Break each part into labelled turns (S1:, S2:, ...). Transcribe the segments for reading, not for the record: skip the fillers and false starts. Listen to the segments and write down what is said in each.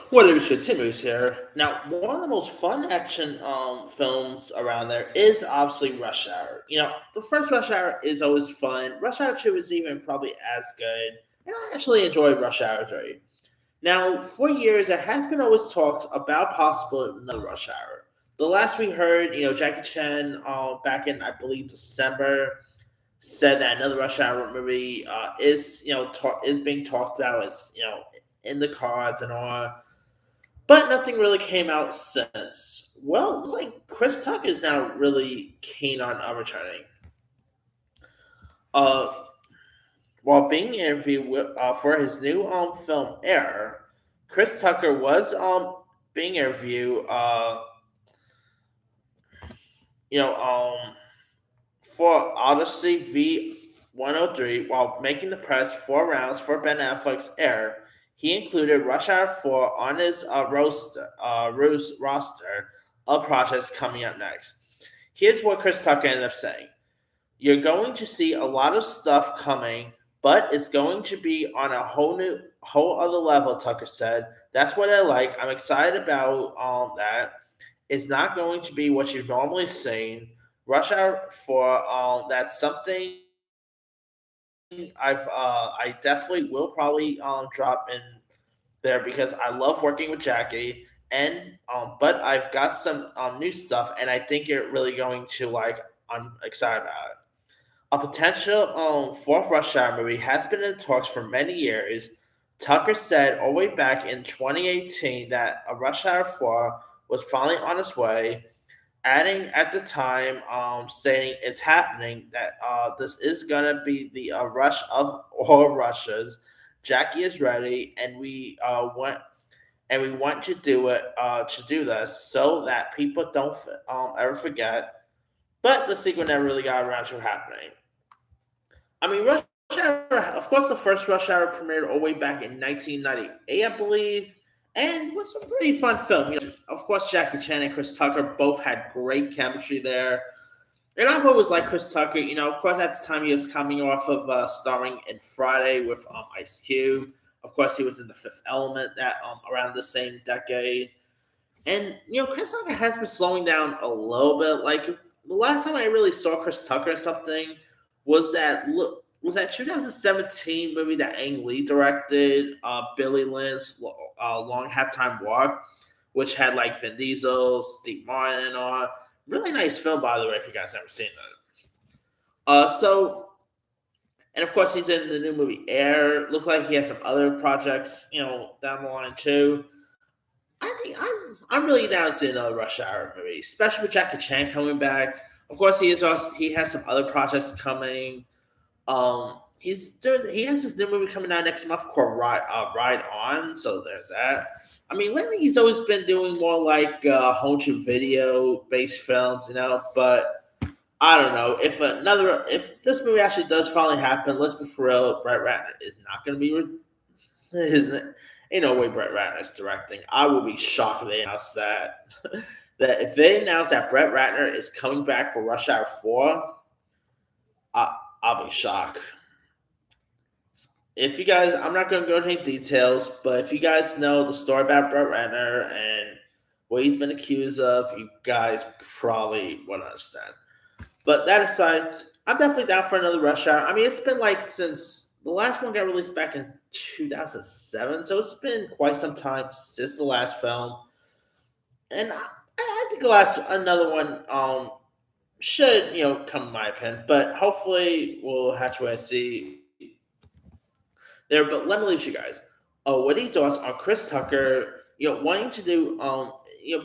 S1: What are should Timmy's here? Now, one of the most fun action films around there is obviously Rush Hour. The first Rush Hour is always fun. Rush Hour 2 is even probably as good. And I actually enjoyed Rush Hour 3. Now, for years, there has been always talks about possible another Rush Hour. The last we heard, Jackie Chan back in, I believe, December, said that another Rush Hour movie is being talked about as, in the cards and all, but nothing really came out since. Well, it looks like Chris Tucker is now really keen on returning. Uh, while being interviewed for his new film Air, Chris Tucker was being interviewed. You know for Odyssey V103 while making the press 4 rounds for Ben Affleck's Air. He included Rush Hour 4 on his roster of projects coming up next. Here's what Chris Tucker ended up saying. You're going to see a lot of stuff coming, but it's going to be on a whole other level, Tucker said. That's what I like. I'm excited about that. It's not going to be what you've normally seen. Rush Hour 4, that's something I definitely will probably drop in there because I love working with Jackie, and but I've got some new stuff, and I think you're really going to like. I'm excited about it. A potential fourth Rush Hour movie has been in talks for many years. Tucker said all the way back in 2018 that a Rush Hour 4 was finally on its way, adding at the time, stating it's happening, that this is gonna be the rush of all rushes. Jackie is ready, and we want to do this so that people don't ever forget. But the sequel never really got around to happening. I mean, Rush Hour, of course, the first Rush Hour premiered all the way back in 1998, I believe, and was a really fun film. Of course, Jackie Chan and Chris Tucker both had great chemistry there. And I've always liked Chris Tucker. Of course, at the time he was coming off of starring in Friday with Ice Cube. Of course, he was in The Fifth Element that around the same decade. And Chris Tucker has been slowing down a little bit. Like the last time I really saw Chris Tucker in something was that 2017 movie that Ang Lee directed, Billy Lynn's Long Halftime Walk, which had like Vin Diesel, Steve Martin, and all. Really nice film, by the way, if you guys never seen it. And of course, he's in the new movie Air. Looks like he has some other projects, down the line too. I think I'm really down to see another Rush Hour movie, especially with Jackie Chan coming back. Of course, he has some other projects coming. He has this new movie coming out next month called Ride On. So there's that. I mean, lately he's always been doing more like home to video based films, But I don't know if this movie actually does finally happen. Let's be for real, Brett Ratner is not going to be. Ain't no way Brett Ratner is directing. I will be shocked if they announce that. That if they announce that Brett Ratner is coming back for Rush Hour 4, I'll be shocked. If you guys, I'm not going to go into any details, but if you guys know the story about Brett Ratner and what he's been accused of, you guys probably would understand. But that aside, I'm definitely down for another Rush Hour. I mean, it's been like since the last one got released back in 2007, so it's been quite some time since the last film. And I think another one should come in my opinion, but hopefully we'll have to wait and see there. But let me leave you guys. What are your thoughts on Chris Tucker? Wanting to do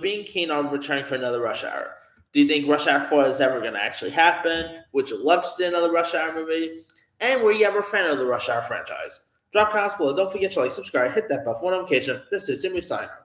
S1: being keen on returning for another Rush Hour. Do you think Rush Hour 4 is ever going to actually happen? Would you love to see another Rush Hour movie? And were you ever a fan of the Rush Hour franchise? Drop comments below. Don't forget to like, subscribe, hit that bell for notification. This is Simmy signing off.